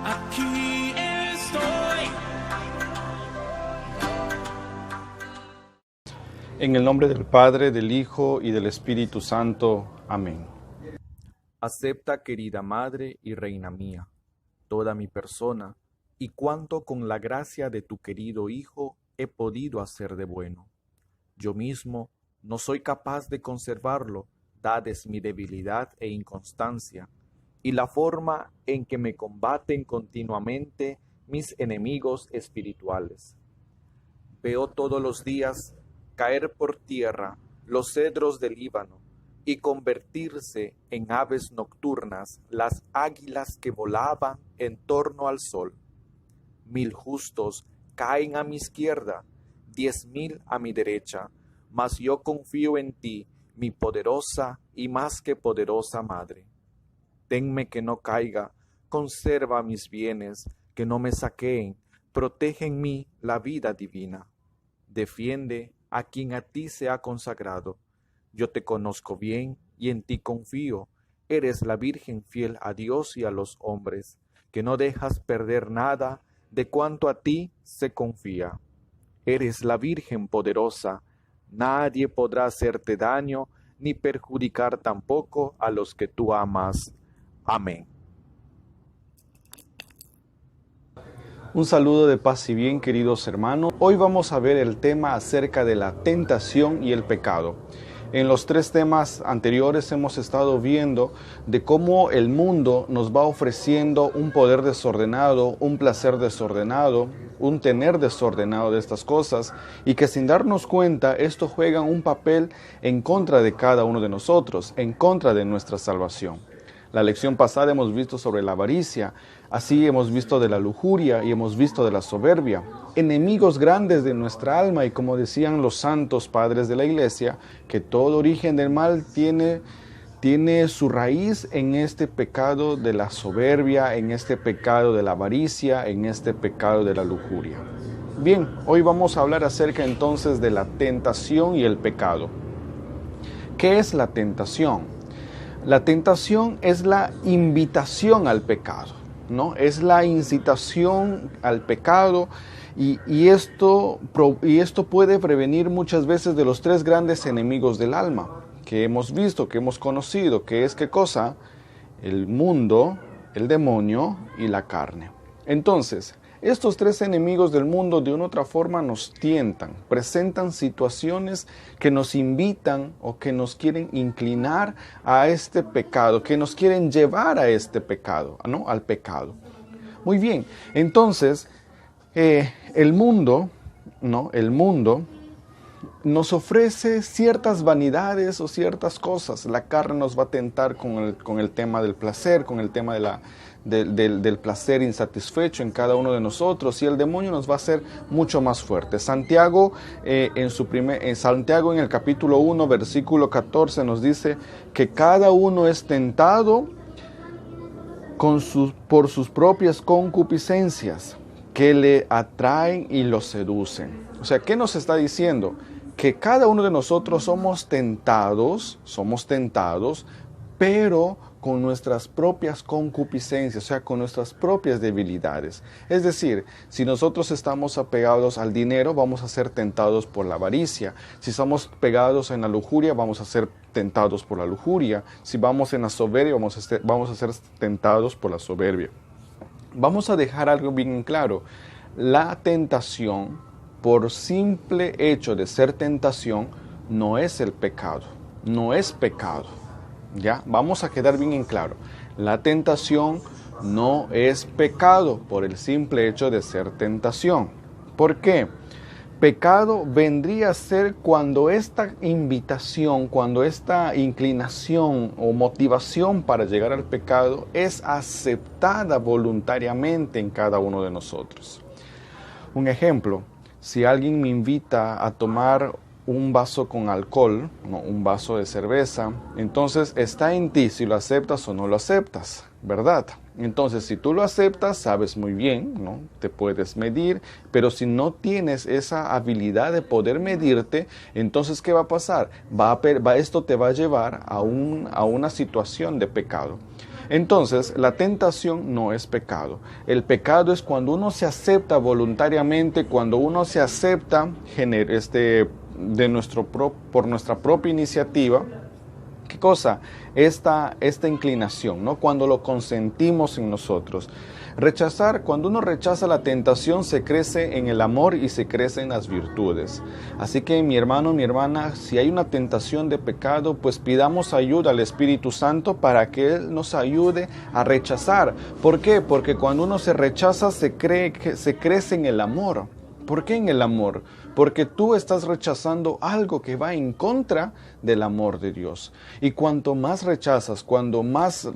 Aquí estoy. En el nombre del Padre, del Hijo y del Espíritu Santo. Amén. Acepta, querida Madre y Reina mía, toda mi persona y cuanto con la gracia de tu querido Hijo he podido hacer de bueno. Yo mismo no soy capaz de conservarlo, dades mi debilidad e inconstancia, y la forma en que me combaten continuamente mis enemigos espirituales. Veo todos los días caer por tierra los cedros del Líbano y convertirse en aves nocturnas las águilas que volaban en torno al sol. 1000 justos caen a mi izquierda, 10.000 a mi derecha, mas yo confío en ti, mi poderosa y más que poderosa Madre. Tenme que no caiga, conserva mis bienes, que no me saqueen, protege en mí la vida divina. Defiende a quien a ti se ha consagrado. Yo te conozco bien y en ti confío. Eres la Virgen fiel a Dios y a los hombres, que no dejas perder nada de cuanto a ti se confía. Eres la Virgen poderosa, nadie podrá hacerte daño ni perjudicar tampoco a los que tú amas. Amén. Un saludo de paz y bien, queridos hermanos. Hoy vamos a ver el tema acerca de la tentación y el pecado. En los 3 temas anteriores hemos estado viendo de cómo el mundo nos va ofreciendo un poder desordenado, un placer desordenado, un tener desordenado de estas cosas, y que sin darnos cuenta esto juega un papel en contra de cada uno de nosotros, en contra de nuestra salvación. La lección pasada hemos visto sobre la avaricia, así hemos visto de la lujuria y hemos visto de la soberbia, enemigos grandes de nuestra alma, y como decían los santos padres de la iglesia, que todo origen del mal tiene su raíz en este pecado de la soberbia, en este pecado de la avaricia, en este pecado de la lujuria. Bien, hoy vamos a hablar acerca entonces de la tentación y el pecado. ¿Qué es la tentación? La tentación es la invitación al pecado, ¿no? Es la incitación al pecado, y esto puede prevenir muchas veces de los 3 grandes enemigos del alma que hemos visto, que hemos conocido, que es ¿qué cosa? El mundo, el demonio y la carne. Entonces, estos 3 enemigos del mundo de una u otra forma nos tientan, presentan situaciones que nos invitan o que nos quieren inclinar a este pecado, que nos quieren llevar a este pecado, ¿no? Al pecado. Muy bien, entonces el mundo, ¿no? El mundo nos ofrece ciertas vanidades o ciertas cosas. La carne nos va a tentar con el tema del placer, con el tema del placer insatisfecho en cada uno de nosotros, y el demonio nos va a hacer mucho más fuerte. Santiago, Santiago en el capítulo 1, versículo 14 nos dice que cada uno es tentado por sus propias concupiscencias que le atraen y lo seducen. O sea, ¿qué nos está diciendo? Que cada uno de nosotros somos tentados, pero con nuestras propias concupiscencias, o sea, con nuestras propias debilidades. Es decir, si nosotros estamos apegados al dinero, vamos a ser tentados por la avaricia. Si estamos pegados en la lujuria, vamos a ser tentados por la lujuria. Si vamos en la soberbia, vamos a ser tentados por la soberbia. Vamos a dejar algo bien claro. La tentación, por simple hecho de ser tentación, no es el pecado, no es pecado. ¿Ya? Vamos a quedar bien en claro. La tentación no es pecado por el simple hecho de ser tentación. ¿Por qué? Pecado vendría a ser cuando esta invitación, cuando esta inclinación o motivación para llegar al pecado es aceptada voluntariamente en cada uno de nosotros. Un ejemplo, si alguien me invita a tomar un vaso con alcohol, ¿no? Un vaso de cerveza. Entonces está en ti si lo aceptas o no lo aceptas, ¿verdad? Entonces, si tú lo aceptas, sabes muy bien, ¿no? Te puedes medir, pero si no tienes esa habilidad de poder medirte, entonces, ¿qué va a pasar? Esto te va a llevar a una situación de pecado. Entonces, la tentación no es pecado. El pecado es cuando uno se acepta voluntariamente, cuando uno se acepta por nuestra propia iniciativa. ¿Qué cosa? Esta inclinación, ¿no? Cuando lo consentimos en nosotros. Cuando uno rechaza la tentación, se crece en el amor y se crece en las virtudes. Así que mi hermano, mi hermana, si hay una tentación de pecado, pues pidamos ayuda al Espíritu Santo para que Él nos ayude a rechazar. ¿Por qué? Porque cuando uno se rechaza, se crece en el amor. ¿Por qué en el amor? Porque tú estás rechazando algo que va en contra del amor de Dios. Y cuanto más rechazas, cuando más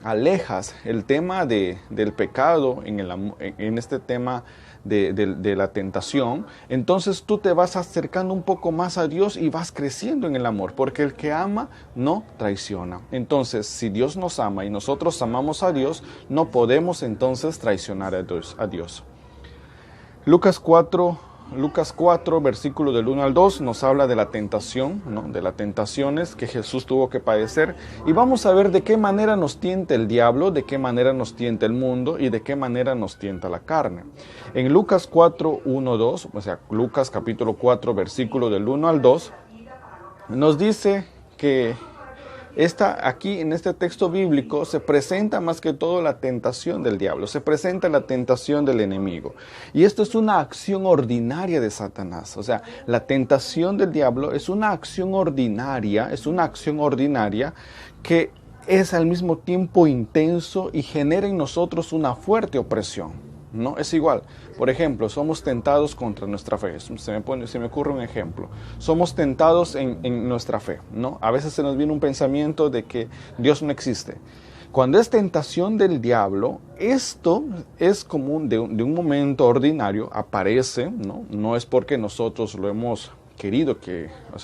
alejas el tema del pecado en este tema de la tentación, entonces tú te vas acercando un poco más a Dios y vas creciendo en el amor, porque el que ama no traiciona. Entonces, si Dios nos ama y nosotros amamos a Dios, no podemos entonces traicionar a Dios. Lucas 4, versículo del 1 al 2, nos habla de la tentación, ¿no? De las tentaciones que Jesús tuvo que padecer. Y vamos a ver de qué manera nos tienta el diablo, de qué manera nos tienta el mundo y de qué manera nos tienta la carne. En Lucas 4, 1, 2, o sea, Lucas capítulo 4, versículo del 1 al 2, nos dice que aquí en este texto bíblico se presenta más que todo la tentación del diablo, se presenta la tentación del enemigo. Y esto es una acción ordinaria de Satanás. O sea, la tentación del diablo es una acción ordinaria, que es al mismo tiempo intenso y genera en nosotros una fuerte opresión. ¿No? Es igual. Por ejemplo, somos tentados contra nuestra fe. Se me ocurre un ejemplo. Somos tentados en nuestra fe, ¿no? A veces se nos viene un pensamiento de que Dios no existe. Cuando es tentación del diablo, esto es común de un momento ordinario, aparece, ¿no? No es porque nosotros lo hemos querido,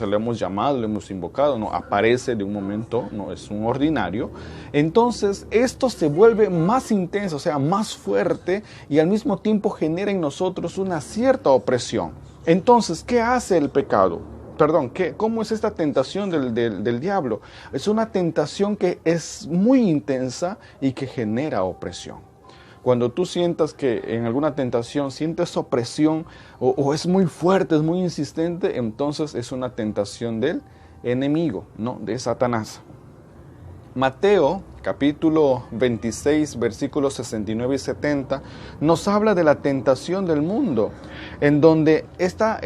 lo hemos llamado, lo hemos invocado, no, aparece de un momento, no es un ordinario. Entonces esto se vuelve más intenso, o sea, más fuerte, y al mismo tiempo genera en nosotros una cierta opresión. Entonces, ¿qué hace el pecado? ¿Cómo es esta tentación del diablo? Es una tentación que es muy intensa y que genera opresión. Cuando tú sientas que en alguna tentación sientes opresión o es muy fuerte, es muy insistente, entonces es una tentación del enemigo, ¿no? De Satanás. Mateo, capítulo 26, versículos 69 y 70, nos habla de la tentación del mundo, en donde esta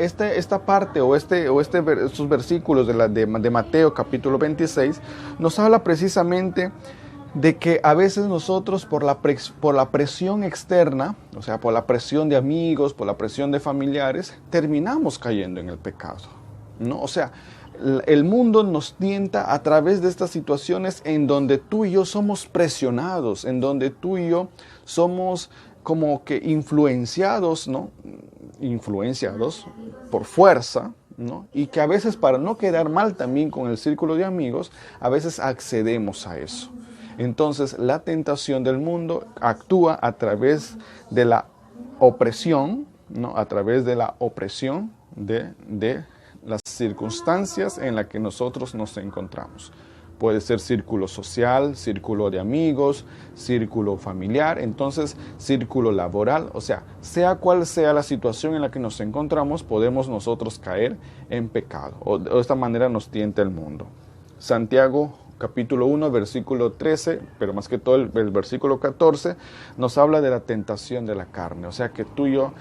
parte estos versículos de Mateo, capítulo 26, nos habla precisamente de que a veces nosotros por la presión externa, o sea, por la presión de amigos, por la presión de familiares, terminamos cayendo en el pecado, ¿no? O sea, el mundo nos tienta a través de estas situaciones en donde tú y yo somos presionados, en donde tú y yo somos como que influenciados, ¿no? Influenciados por fuerza, ¿no? Y que a veces, para no quedar mal también con el círculo de amigos, a veces accedemos a eso. Entonces, la tentación del mundo actúa a través de la opresión, ¿no? A través de la opresión de las circunstancias en las que nosotros nos encontramos. Puede ser círculo social, círculo de amigos, círculo familiar, entonces círculo laboral. O sea cual sea la situación en la que nos encontramos, podemos nosotros caer en pecado. O de esta manera nos tienta el mundo. Santiago capítulo 1, versículo 13, pero más que todo el versículo 14, nos habla de la tentación de la carne. O sea que tú y yo,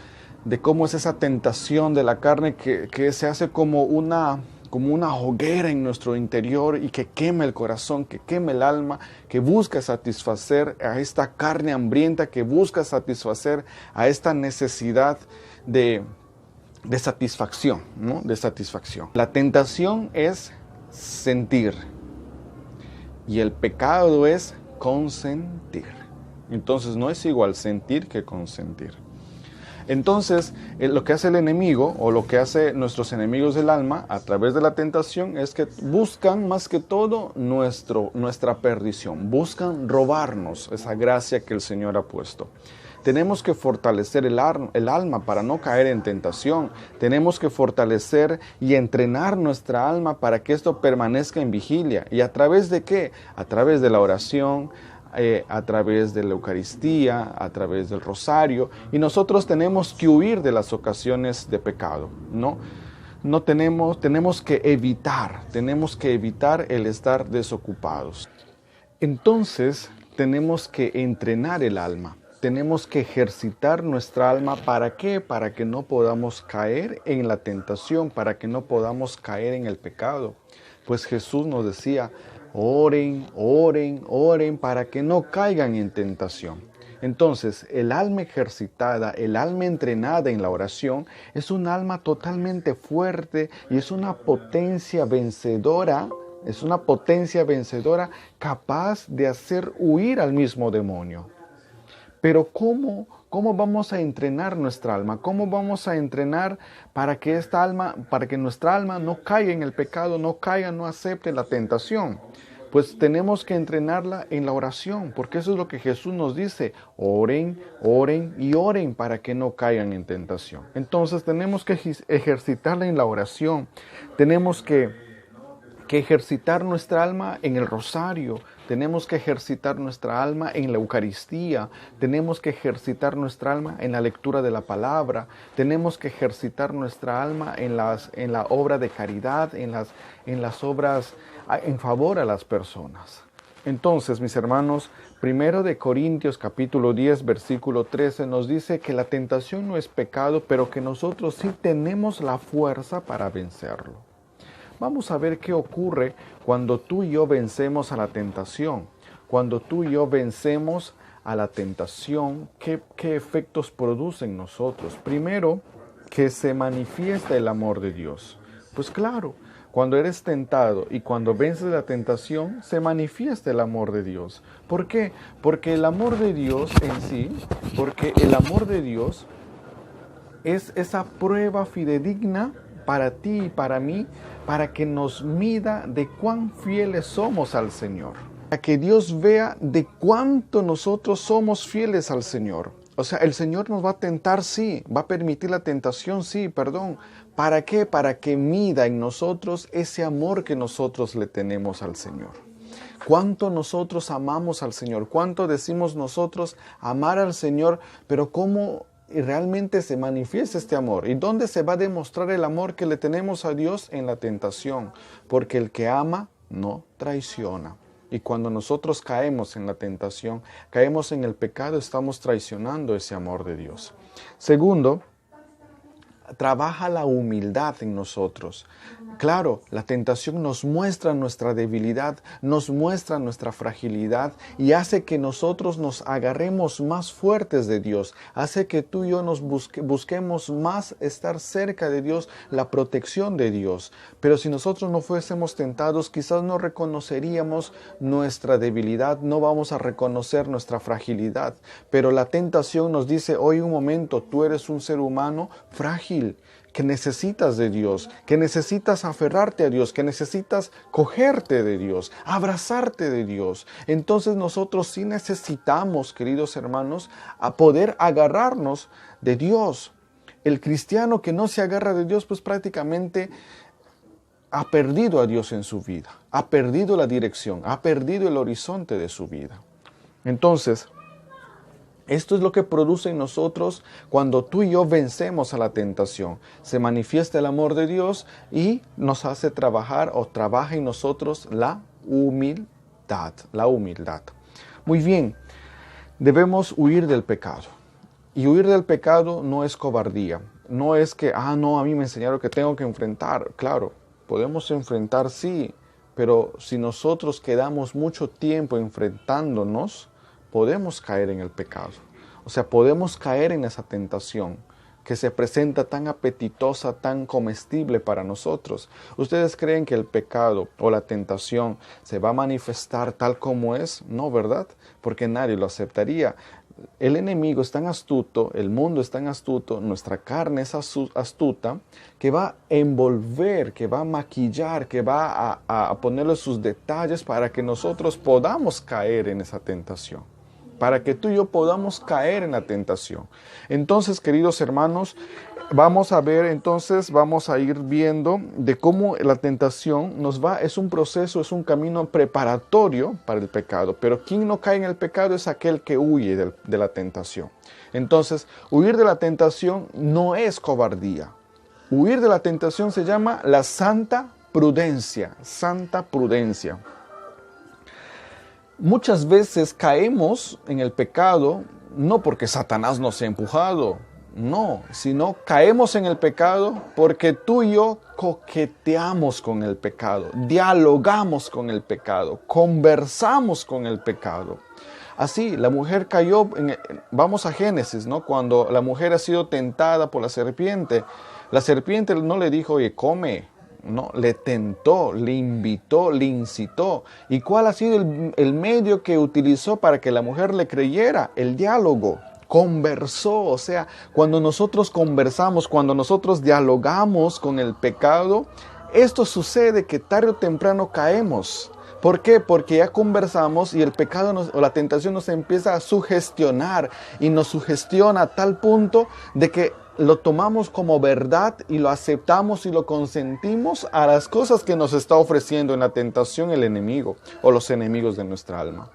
de cómo es esa tentación de la carne que se hace como una hoguera en nuestro interior y que quema el corazón, que quema el alma, que busca satisfacer a esta carne hambrienta, que busca satisfacer a esta necesidad de satisfacción, ¿no? De satisfacción. La tentación es sentir y el pecado es consentir. Entonces no es igual sentir que consentir. Entonces, lo que hace el enemigo o lo que hace nuestros enemigos del alma a través de la tentación es que buscan más que todo nuestra perdición, buscan robarnos esa gracia que el Señor ha puesto. Tenemos que fortalecer el alma para no caer en tentación. Tenemos que fortalecer y entrenar nuestra alma para que esto permanezca en vigilia. ¿Y a través de qué? A través de la oración, a través de la Eucaristía, a través del rosario. Y nosotros tenemos que huir de las ocasiones de pecado, ¿no? Tenemos que evitar el estar desocupados. Entonces, tenemos que entrenar el alma. Tenemos que ejercitar nuestra alma. ¿Para qué? Para que no podamos caer en la tentación, para que no podamos caer en el pecado. Pues Jesús nos decía, oren, oren, oren para que no caigan en tentación. Entonces, el alma ejercitada, el alma entrenada en la oración, es un alma totalmente fuerte y es una potencia vencedora. Es una potencia vencedora capaz de hacer huir al mismo demonio. Pero ¿cómo vamos a entrenar nuestra alma? ¿Cómo vamos a entrenar para que nuestra alma no caiga en el pecado, no acepte la tentación? Pues tenemos que entrenarla en la oración, porque eso es lo que Jesús nos dice. Oren, oren y oren para que no caigan en tentación. Entonces tenemos que ejercitarla en la oración. Tenemos que ejercitar nuestra alma en el rosario, tenemos que ejercitar nuestra alma en la Eucaristía, tenemos que ejercitar nuestra alma en la lectura de la palabra, tenemos que ejercitar nuestra alma en la obra de caridad, en las obras en favor a las personas. Entonces, mis hermanos, 1 Corintios capítulo 10, versículo 13 nos dice que la tentación no es pecado, pero que nosotros sí tenemos la fuerza para vencerlo. Vamos a ver qué ocurre cuando tú y yo vencemos a la tentación. Cuando tú y yo vencemos a la tentación, ¿qué efectos produce en nosotros? Primero, que se manifiesta el amor de Dios. Pues claro, cuando eres tentado y cuando vences la tentación, se manifiesta el amor de Dios. ¿Por qué? Porque el amor de Dios es esa prueba fidedigna para ti y para mí, para que nos mida de cuán fieles somos al Señor. Para que Dios vea de cuánto nosotros somos fieles al Señor. O sea, el Señor nos va a tentar, sí, va a permitir la tentación, sí, perdón. ¿Para qué? Para que mida en nosotros ese amor que nosotros le tenemos al Señor. Cuánto nosotros amamos al Señor, cuánto decimos nosotros amar al Señor, pero cómo realmente se manifiesta este amor. ¿Y dónde se va a demostrar el amor que le tenemos a Dios? En la tentación, porque el que ama no traiciona. Y cuando nosotros caemos en la tentación, caemos en el pecado, estamos traicionando ese amor de Dios. Segundo, trabaja la humildad en nosotros. Claro, la tentación nos muestra nuestra debilidad, nos muestra nuestra fragilidad y hace que nosotros nos agarremos más fuertes de Dios, hace que tú y yo nos busquemos más estar cerca de Dios, la protección de Dios. Pero si nosotros no fuésemos tentados, quizás no reconoceríamos nuestra debilidad, no vamos a reconocer nuestra fragilidad. Pero la tentación nos dice, oye, un momento, tú eres un ser humano frágil, que necesitas de Dios, que necesitas aferrarte a Dios, que necesitas cogerte de Dios, abrazarte de Dios. Entonces nosotros sí necesitamos, queridos hermanos, a poder agarrarnos de Dios. El cristiano que no se agarra de Dios, pues prácticamente ha perdido a Dios en su vida, ha perdido la dirección, ha perdido el horizonte de su vida. Entonces, esto es lo que produce en nosotros cuando tú y yo vencemos a la tentación. Se manifiesta el amor de Dios y nos hace trabajar o trabaja en nosotros la humildad. Muy bien, debemos huir del pecado. Y huir del pecado no es cobardía. No es que, a mí me enseñaron que tengo que enfrentar. Claro, podemos enfrentar, sí, pero si nosotros quedamos mucho tiempo enfrentándonos, podemos caer en el pecado. O sea, podemos caer en esa tentación que se presenta tan apetitosa, tan comestible para nosotros. ¿Ustedes creen que el pecado o la tentación se va a manifestar tal como es? No, ¿verdad? Porque nadie lo aceptaría. el enemigo es tan astuto, el mundo es tan astuto, nuestra carne es astuta, que va a envolver, que va a maquillar, que va a ponerle sus detalles para que nosotros podamos caer en esa tentación. Para que tú y yo podamos caer en la tentación. Entonces, queridos hermanos, vamos a ver, entonces vamos a ir viendo de cómo la tentación es un proceso, es un camino preparatorio para el pecado. Pero quien no cae en el pecado es aquel que huye de la tentación. Entonces, huir de la tentación no es cobardía. Huir de la tentación se llama la santa prudencia, santa prudencia. Muchas veces caemos en el pecado no porque Satanás nos ha empujado, no, sino caemos en el pecado porque tú y yo coqueteamos con el pecado, dialogamos con el pecado, conversamos con el pecado. Así, la mujer cayó, vamos a Génesis, ¿no? Cuando la mujer ha sido tentada por la serpiente no le dijo, oye, come. No, le tentó, le invitó, le incitó. ¿Y cuál ha sido el medio que utilizó para que la mujer le creyera? El diálogo. Conversó, o sea, cuando nosotros conversamos, cuando nosotros dialogamos con el pecado, esto sucede que tarde o temprano caemos. ¿Por qué? Porque ya conversamos y el pecado o la tentación nos empieza a sugestionar y nos sugestiona a tal punto de que lo tomamos como verdad y lo aceptamos y lo consentimos a las cosas que nos está ofreciendo en la tentación el enemigo o los enemigos de nuestra alma.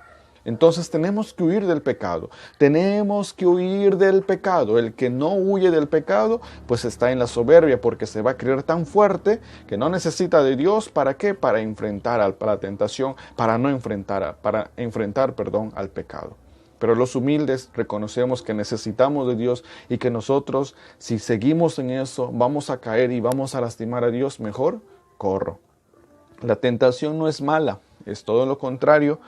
Entonces tenemos que huir del pecado. Tenemos que huir del pecado. El que no huye del pecado, pues está en la soberbia porque se va a creer tan fuerte que no necesita de Dios. ¿Para qué? Para enfrentar a la tentación, para enfrentar al pecado. Pero los humildes reconocemos que necesitamos de Dios y que nosotros, si seguimos en eso, vamos a caer y vamos a lastimar a Dios. Mejor corro. La tentación no es mala, es todo lo contrario.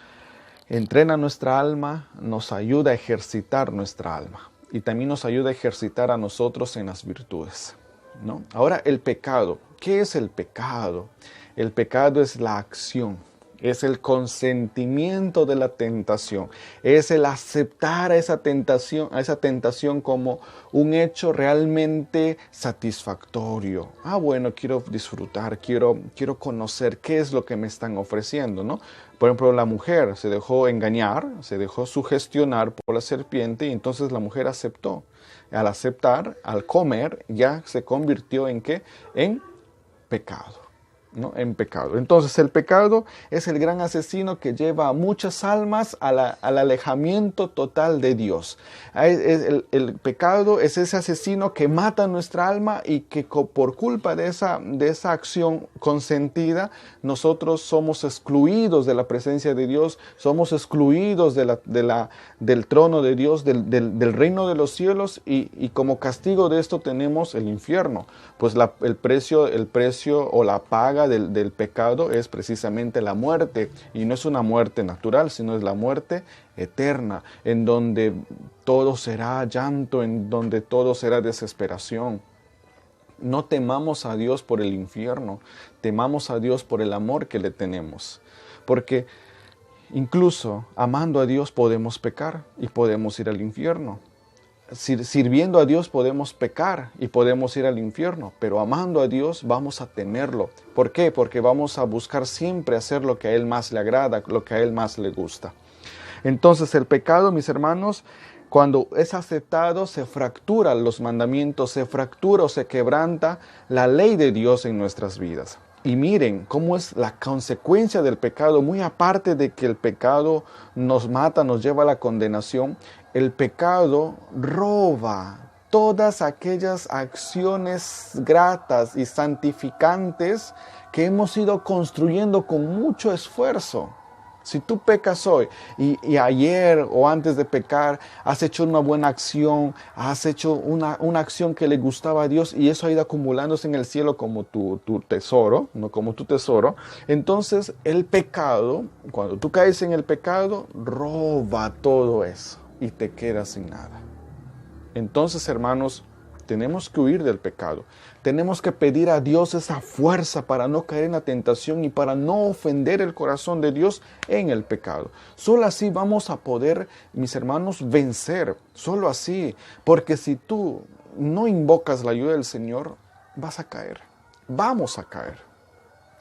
Entrena nuestra alma, nos ayuda a ejercitar nuestra alma y también nos ayuda a ejercitar a nosotros en las virtudes, ¿no? Ahora, el pecado. ¿Qué es el pecado? El pecado es la acción. Es el consentimiento de la tentación, es el aceptar a esa tentación como un hecho realmente satisfactorio. Bueno, quiero disfrutar, quiero conocer qué es lo que me están ofreciendo, ¿no? Por ejemplo, la mujer se dejó engañar, se dejó sugestionar por la serpiente y entonces la mujer aceptó. Al aceptar, al comer, ya se convirtió ¿en qué? En pecado. ¿No? En pecado. Entonces el pecado es el gran asesino que lleva a muchas almas al alejamiento total de Dios. El pecado es ese asesino que mata nuestra alma y que por culpa de esa acción consentida nosotros somos excluidos de la presencia de Dios, somos excluidos del trono de Dios, del reino de los cielos y como castigo de esto tenemos el infierno. Pues el precio o la paga del pecado es precisamente la muerte, y no es una muerte natural, sino es la muerte eterna, en donde todo será llanto, en donde todo será desesperación. No temamos a Dios por el infierno, temamos a Dios por el amor que le tenemos, porque incluso amando a Dios podemos pecar y podemos ir al infierno. Sirviendo a Dios podemos pecar y podemos ir al infierno, pero amando a Dios vamos a temerlo. ¿Por qué? Porque vamos a buscar siempre hacer lo que a Él más le agrada, lo que a Él más le gusta. Entonces el pecado, mis hermanos, cuando es aceptado, se fracturan los mandamientos, se fractura o se quebranta la ley de Dios en nuestras vidas. Y miren cómo es la consecuencia del pecado, muy aparte de que el pecado nos mata, nos lleva a la condenación, el pecado roba todas aquellas acciones gratas y santificantes que hemos ido construyendo con mucho esfuerzo. Si tú pecas hoy y ayer o antes de pecar has hecho una buena acción, has hecho una acción que le gustaba a Dios y eso ha ido acumulándose en el cielo como tu tesoro, no como tu tesoro, entonces el pecado, cuando tú caes en el pecado, roba todo eso y te quedas sin nada. Entonces, hermanos, tenemos que huir del pecado. Tenemos que pedir a Dios esa fuerza para no caer en la tentación y para no ofender el corazón de Dios en el pecado. Solo así vamos a poder, mis hermanos, vencer. Solo así. Porque si tú no invocas la ayuda del Señor, vas a caer. Vamos a caer.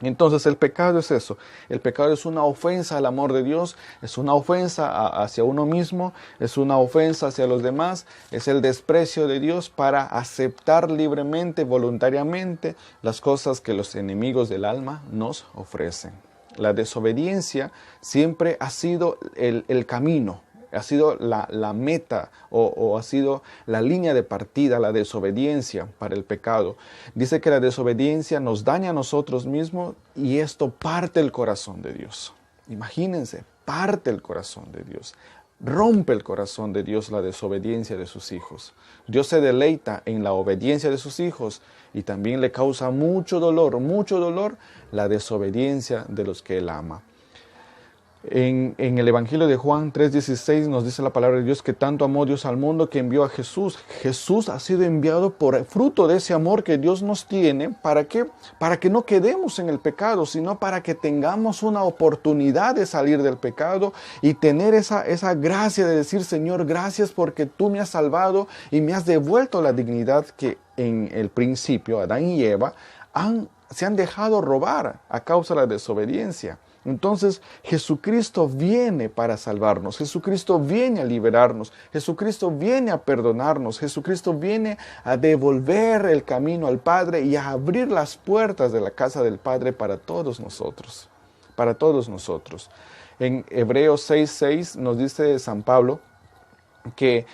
Entonces el pecado es eso. El pecado es una ofensa al amor de Dios, es una ofensa hacia uno mismo, es una ofensa hacia los demás, es el desprecio de Dios para aceptar libremente, voluntariamente, las cosas que los enemigos del alma nos ofrecen. La desobediencia siempre ha sido el camino. Ha sido la meta o ha sido la línea de partida, la desobediencia para el pecado. Dice que la desobediencia nos daña a nosotros mismos y esto parte el corazón de Dios. Imagínense, parte el corazón de Dios. Rompe el corazón de Dios la desobediencia de sus hijos. Dios se deleita en la obediencia de sus hijos y también le causa mucho dolor la desobediencia de los que Él ama. En el Evangelio de Juan 3:16 nos dice la palabra de Dios que tanto amó Dios al mundo que envió a Jesús. Jesús ha sido enviado por fruto de ese amor que Dios nos tiene. ¿Para qué? Para que no quedemos en el pecado, sino para que tengamos una oportunidad de salir del pecado y tener esa gracia de decir, Señor, gracias porque tú me has salvado y me has devuelto la dignidad que en el principio Adán y Eva se han dejado robar a causa de la desobediencia. Entonces Jesucristo viene para salvarnos, Jesucristo viene a liberarnos, Jesucristo viene a perdonarnos, Jesucristo viene a devolver el camino al Padre y a abrir las puertas de la casa del Padre para todos nosotros, para todos nosotros. En Hebreos 6:6 nos dice San Pablo que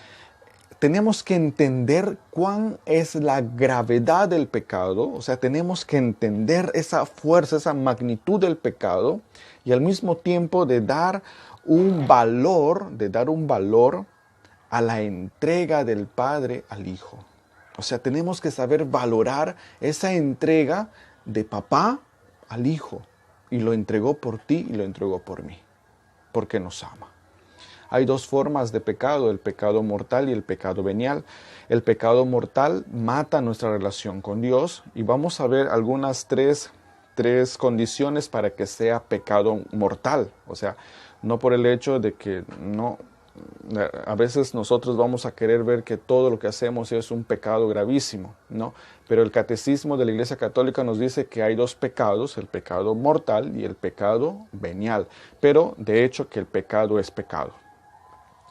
tenemos que entender cuán es la gravedad del pecado, o sea, tenemos que entender esa fuerza, esa magnitud del pecado y al mismo tiempo de dar un valor a la entrega del Padre al Hijo. O sea, tenemos que saber valorar esa entrega de papá al Hijo y lo entregó por ti y lo entregó por mí, porque nos ama. Hay dos formas de pecado, el pecado mortal y el pecado venial. El pecado mortal mata nuestra relación con Dios y vamos a ver algunas tres condiciones para que sea pecado mortal. O sea, no por el hecho de que no... A veces nosotros vamos a querer ver que todo lo que hacemos es un pecado gravísimo, ¿no? Pero el Catecismo de la Iglesia Católica nos dice que hay dos pecados, el pecado mortal y el pecado venial. Pero de hecho que el pecado es pecado.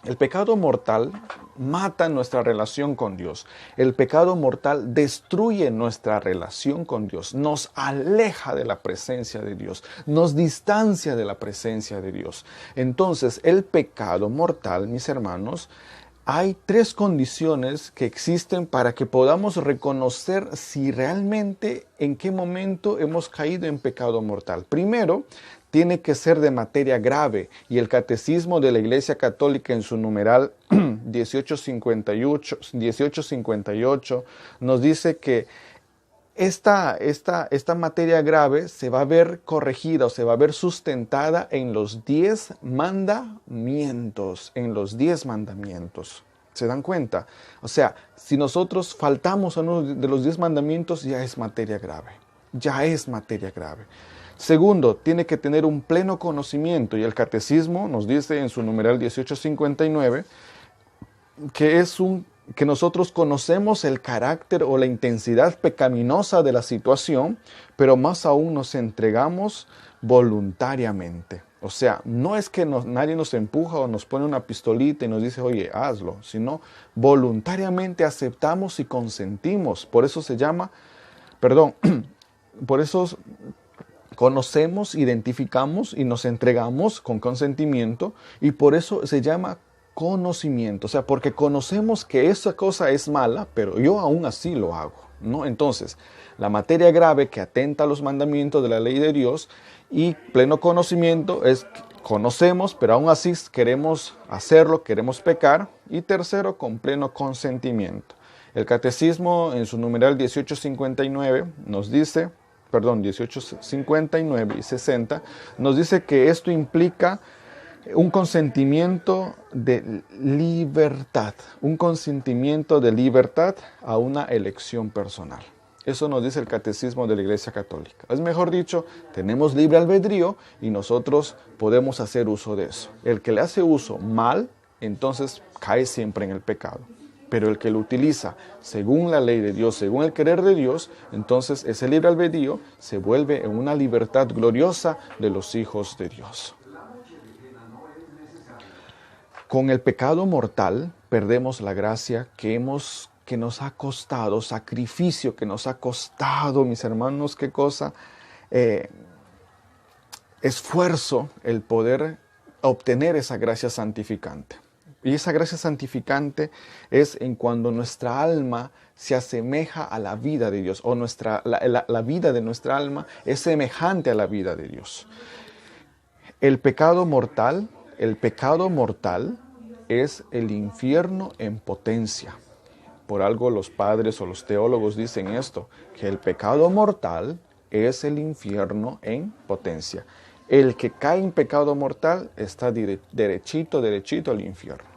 El pecado mortal mata nuestra relación con Dios. El pecado mortal destruye nuestra relación con Dios. Nos aleja de la presencia de Dios. Nos distancia de la presencia de Dios. Entonces, el pecado mortal, mis hermanos, hay tres condiciones que existen para que podamos reconocer si realmente en qué momento hemos caído en pecado mortal. Primero, tiene que ser de materia grave y el Catecismo de la Iglesia Católica en su numeral 1858 nos dice que esta materia grave se va a ver corregida o se va a ver sustentada en los 10 mandamientos, ¿Se dan cuenta? O sea, si nosotros faltamos a uno de los 10 mandamientos, ya es materia grave. Segundo, tiene que tener un pleno conocimiento y el Catecismo nos dice en su numeral 1859 que nosotros conocemos el carácter o la intensidad pecaminosa de la situación, pero más aún nos entregamos voluntariamente. O sea, no es que nadie nos empuja o nos pone una pistolita y nos dice, oye, hazlo, sino voluntariamente aceptamos y consentimos. Por eso conocemos, identificamos y nos entregamos con consentimiento y por eso se llama conocimiento. O sea, porque conocemos que esa cosa es mala, pero yo aún así lo hago, ¿no? Entonces, la materia grave que atenta a los mandamientos de la ley de Dios y pleno conocimiento es conocemos, pero aún así queremos hacerlo, queremos pecar. Y tercero, con pleno consentimiento. El Catecismo en su numeral 1859 nos dice... 1859 y 60, nos dice que esto implica Un consentimiento de libertad, a una elección personal. Eso nos dice el Catecismo de la Iglesia Católica. Es mejor dicho, tenemos libre albedrío y nosotros podemos hacer uso de eso. El que le hace uso mal, entonces cae siempre en el pecado. Pero el que lo utiliza según la ley de Dios, según el querer de Dios, entonces ese libre albedrío se vuelve en una libertad gloriosa de los hijos de Dios. Con el pecado mortal perdemos la gracia que nos ha costado, sacrificio que nos ha costado, mis hermanos, qué cosa, esfuerzo el poder obtener esa gracia santificante. Y esa gracia santificante es en cuando nuestra alma se asemeja a la vida de Dios, o la vida de nuestra alma es semejante a la vida de Dios. El pecado mortal es el infierno en potencia. Por algo los padres o los teólogos dicen esto, que el pecado mortal es el infierno en potencia. El que cae en pecado mortal está derechito al infierno.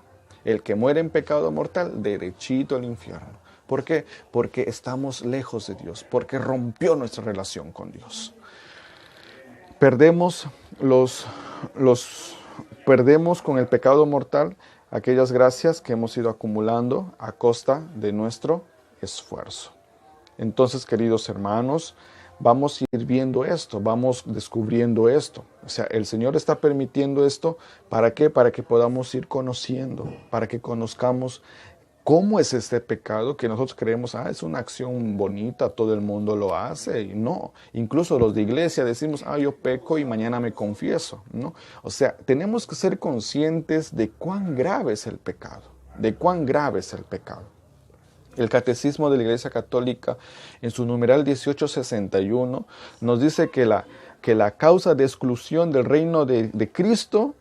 El que muere en pecado mortal, derechito al infierno. ¿Por qué? Porque estamos lejos de Dios, porque rompió nuestra relación con Dios. Perdemos con el pecado mortal aquellas gracias que hemos ido acumulando a costa de nuestro esfuerzo. Entonces, queridos hermanos, vamos a ir viendo esto, vamos descubriendo esto. O sea, el Señor está permitiendo esto, ¿para qué? Para que podamos ir conociendo, para que conozcamos cómo es este pecado que nosotros creemos, es una acción bonita, todo el mundo lo hace. Y no, incluso los de iglesia decimos, yo peco y mañana me confieso, ¿no? O sea, tenemos que ser conscientes de cuán grave es el pecado, El Catecismo de la Iglesia Católica, en su numeral 1861, nos dice que la causa de exclusión del reino de Cristo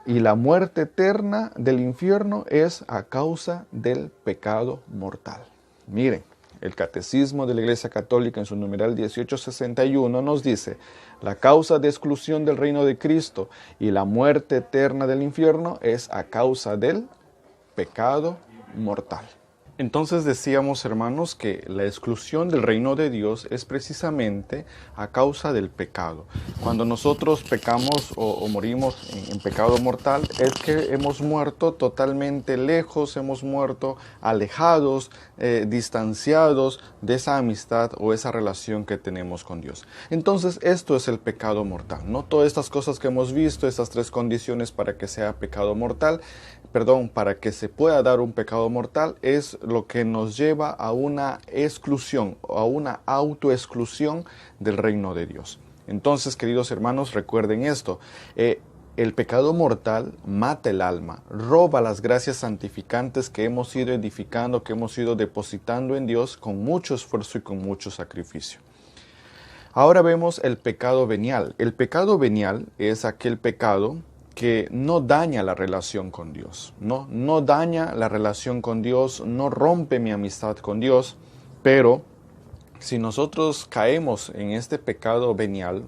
y la muerte eterna del infierno es a causa del pecado mortal. Miren, el Catecismo de la Iglesia Católica, en su numeral 1861, nos dice, la causa de exclusión del reino de Cristo y la muerte eterna del infierno es a causa del pecado mortal. Entonces decíamos, hermanos, que la exclusión del reino de Dios es precisamente a causa del pecado. Cuando nosotros pecamos o morimos en pecado mortal, es que hemos muerto totalmente lejos, hemos muerto alejados, distanciados de esa amistad o esa relación que tenemos con Dios. Entonces, esto es el pecado mortal, ¿no? Todas estas cosas que hemos visto, estas tres condiciones para que sea pecado mortal, para que se pueda dar un pecado mortal, es lo que nos lleva a una exclusión, a una autoexclusión del reino de Dios. Entonces, queridos hermanos, recuerden esto. El pecado mortal mata el alma, roba las gracias santificantes que hemos ido edificando, que hemos ido depositando en Dios con mucho esfuerzo y con mucho sacrificio. Ahora vemos el pecado venial. El pecado venial es aquel pecado que no daña la relación con Dios, no daña la relación con Dios, no rompe mi amistad con Dios, pero si nosotros caemos en este pecado venial,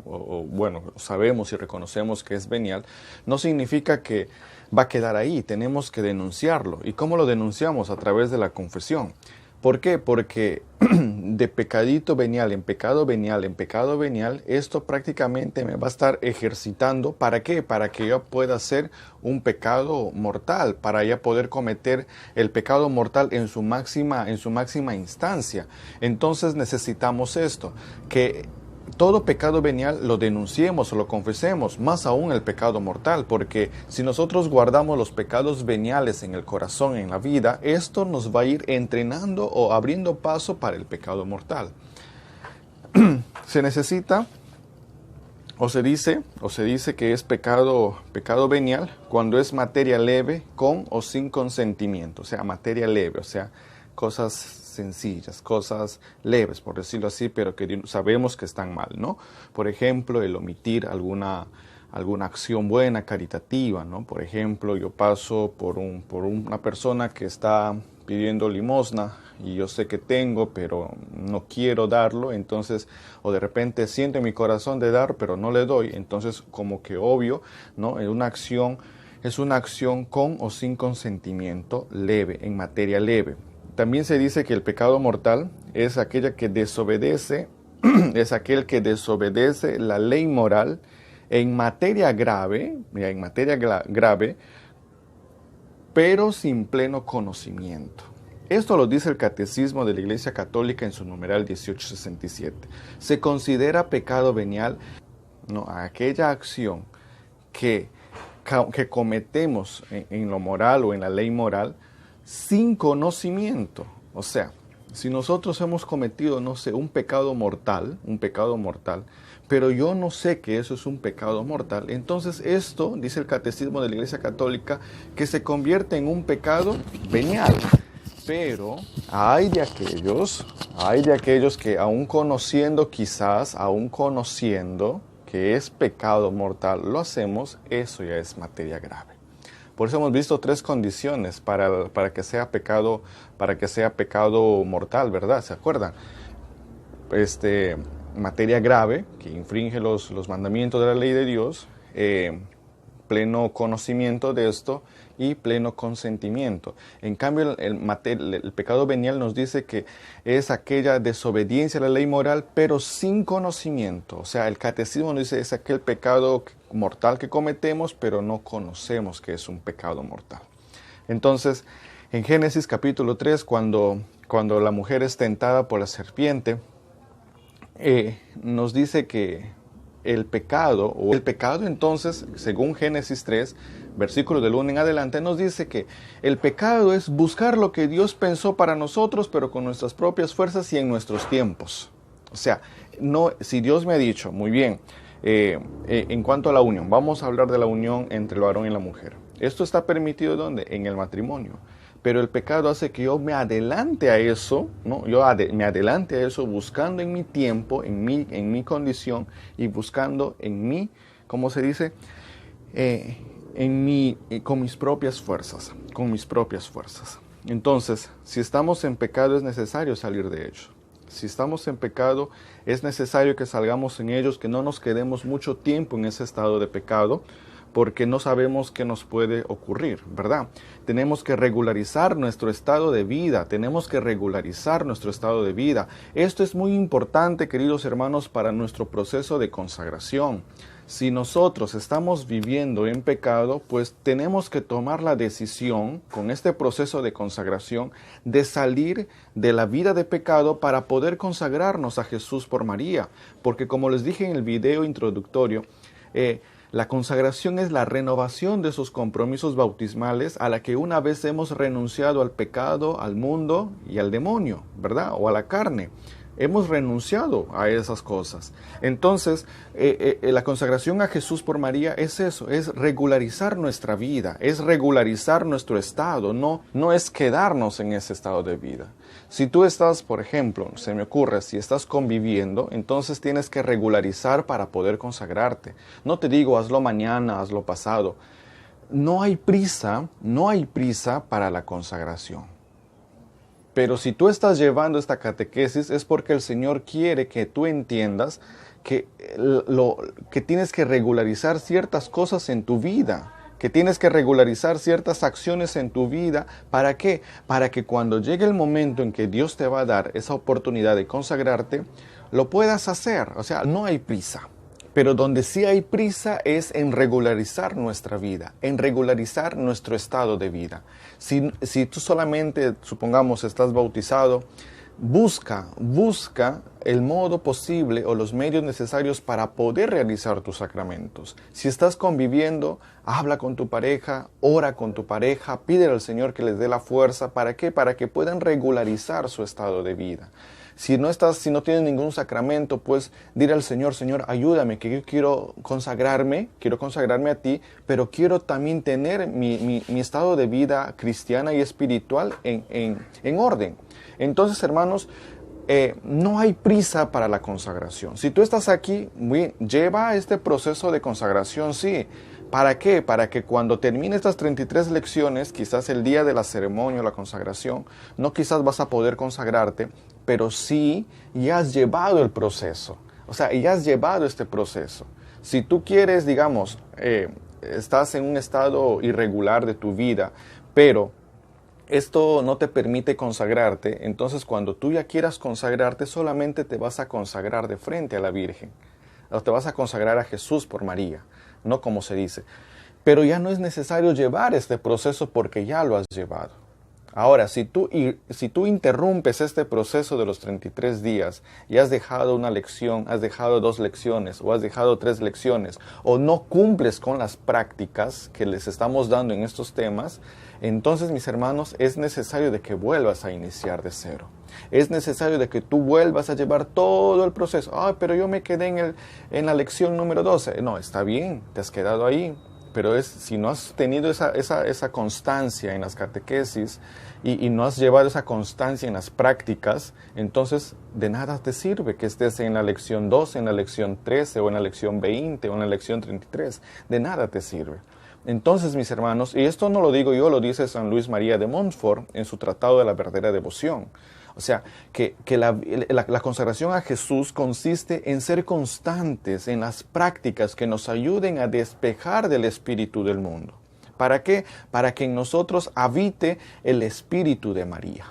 sabemos y reconocemos que es venial, no significa que va a quedar ahí, tenemos que denunciarlo. ¿Y cómo lo denunciamos? A través de la confesión. ¿Por qué? Porque de pecadito venial en pecado venial, esto prácticamente me va a estar ejercitando. ¿Para qué? Para que yo pueda hacer un pecado mortal, para ya poder cometer el pecado mortal en su máxima instancia. Entonces necesitamos esto, que todo pecado venial lo denunciemos o lo confesemos, más aún el pecado mortal, porque si nosotros guardamos los pecados veniales en el corazón, en la vida, esto nos va a ir entrenando o abriendo paso para el pecado mortal. Se necesita, o se dice que es pecado venial cuando es materia leve con o sin consentimiento, o sea, materia leve, o sea, cosas sencillas, cosas leves, por decirlo así, pero que sabemos que están mal, ¿no? Por ejemplo, el omitir alguna acción buena, caritativa, ¿no? Por ejemplo, yo paso por una persona que está pidiendo limosna y yo sé que tengo, pero no quiero darlo, entonces, o de repente siento en mi corazón de dar, pero no le doy, entonces como que obvio, ¿no? Es una acción con o sin consentimiento leve, en materia leve. También se dice que el pecado mortal es aquella que desobedece, es aquel que desobedece la ley moral en materia grave, pero sin pleno conocimiento. Esto lo dice el Catecismo de la Iglesia Católica en su numeral 1867. Se considera pecado venial, ¿no?, aquella acción que cometemos en lo moral o en la ley moral sin conocimiento. O sea, si nosotros hemos cometido, no sé, un pecado mortal, pero yo no sé que eso es un pecado mortal, entonces esto, dice el Catecismo de la Iglesia Católica, que se convierte en un pecado venial. Pero hay de aquellos que aún conociendo que es pecado mortal, lo hacemos, eso ya es materia grave. Por eso hemos visto 3 condiciones para que sea pecado mortal, ¿verdad? ¿Se acuerdan? Materia grave, que infringe los mandamientos de la ley de Dios, pleno conocimiento de esto y pleno consentimiento. En cambio, el pecado venial nos dice que es aquella desobediencia a la ley moral, pero sin conocimiento. O sea, el catecismo nos dice es aquel pecado mortal que cometemos, pero no conocemos que es un pecado mortal. Entonces, en Génesis capítulo 3, cuando la mujer es tentada por la serpiente, nos dice que el pecado entonces, según Génesis 3, versículo del 1 en adelante, nos dice que el pecado es buscar lo que Dios pensó para nosotros, pero con nuestras propias fuerzas y en nuestros tiempos. O sea, no, si Dios me ha dicho, muy bien, en cuanto a la unión, vamos a hablar de la unión entre el varón y la mujer. Esto está permitido ¿dónde? En el matrimonio. Pero el pecado hace que yo me adelante a eso, ¿no? Me adelante a eso buscando en mi tiempo, en mi condición y buscando en mí, ¿cómo se dice? Con mis propias fuerzas, Entonces, si estamos en pecado es necesario salir de ello. Si estamos en pecado es necesario que salgamos en ellos, que no nos quedemos mucho tiempo en ese estado de pecado, porque no sabemos qué nos puede ocurrir, ¿verdad? Tenemos que regularizar nuestro estado de vida, Esto es muy importante, queridos hermanos, para nuestro proceso de consagración. Si nosotros estamos viviendo en pecado, pues tenemos que tomar la decisión, con este proceso de consagración, de salir de la vida de pecado para poder consagrarnos a Jesús por María. Porque como les dije en el video introductorio, la consagración es la renovación de esos compromisos bautismales a la que una vez hemos renunciado al pecado, al mundo y al demonio, ¿verdad? O a la carne. Hemos renunciado a esas cosas. Entonces, la consagración a Jesús por María es eso, es regularizar nuestra vida, es regularizar nuestro estado, no es quedarnos en ese estado de vida. Si tú estás, por ejemplo, se me ocurre, si estás conviviendo, entonces tienes que regularizar para poder consagrarte. No te digo, hazlo mañana, hazlo pasado. No hay prisa para la consagración. Pero si tú estás llevando esta catequesis es porque el Señor quiere que tú entiendas que tienes que regularizar ciertas cosas en tu vida, que tienes que regularizar ciertas acciones en tu vida. ¿Para qué? Para que cuando llegue el momento en que Dios te va a dar esa oportunidad de consagrarte, lo puedas hacer. O sea, no hay prisa. Pero donde sí hay prisa es en regularizar nuestra vida, en regularizar nuestro estado de vida. Si tú solamente, supongamos, estás bautizado, busca el modo posible o los medios necesarios para poder realizar tus sacramentos. Si estás conviviendo, habla con tu pareja, ora con tu pareja, pídele al Señor que les dé la fuerza. ¿Para qué? Para que puedan regularizar su estado de vida. Si no tienes ningún sacramento, pues dile al Señor, Señor, ayúdame, que yo quiero consagrarme a ti, pero quiero también tener mi estado de vida cristiana y espiritual en orden. Entonces, hermanos, no hay prisa para la consagración. Si tú estás aquí, lleva este proceso de consagración, sí, ¿Para qué? Para que cuando termine estas 33 lecciones, quizás el día de la ceremonia o la consagración, no quizás vas a poder consagrarte, pero sí ya has llevado el proceso. O sea, ya has llevado este proceso. Si tú quieres, digamos, estás en un estado irregular de tu vida, pero esto no te permite consagrarte, entonces cuando tú ya quieras consagrarte, solamente te vas a consagrar de frente a la Virgen. O te vas a consagrar a Jesús por María, no como se dice. Pero ya no es necesario llevar este proceso porque ya lo has llevado. Ahora, si tú interrumpes este proceso de los 33 días y has dejado una lección, has dejado 2 lecciones o has dejado 3 lecciones o no cumples con las prácticas que les estamos dando en estos temas, entonces, mis hermanos, es necesario de que vuelvas a iniciar de cero. Es necesario de que tú vuelvas a llevar todo el proceso. Pero yo me quedé en la lección número 12. No, está bien, te has quedado ahí. Pero si no has tenido esa constancia en las catequesis y no has llevado esa constancia en las prácticas, entonces de nada te sirve que estés en la lección 12, en la lección 13 o en la lección 20 o en la lección 33. De nada te sirve. Entonces, mis hermanos, y esto no lo digo yo, lo dice San Luis María de Montfort en su Tratado de la Verdadera Devoción. O sea, que la consagración a Jesús consiste en ser constantes en las prácticas que nos ayuden a despejar del espíritu del mundo. ¿Para qué? Para que en nosotros habite el espíritu de María.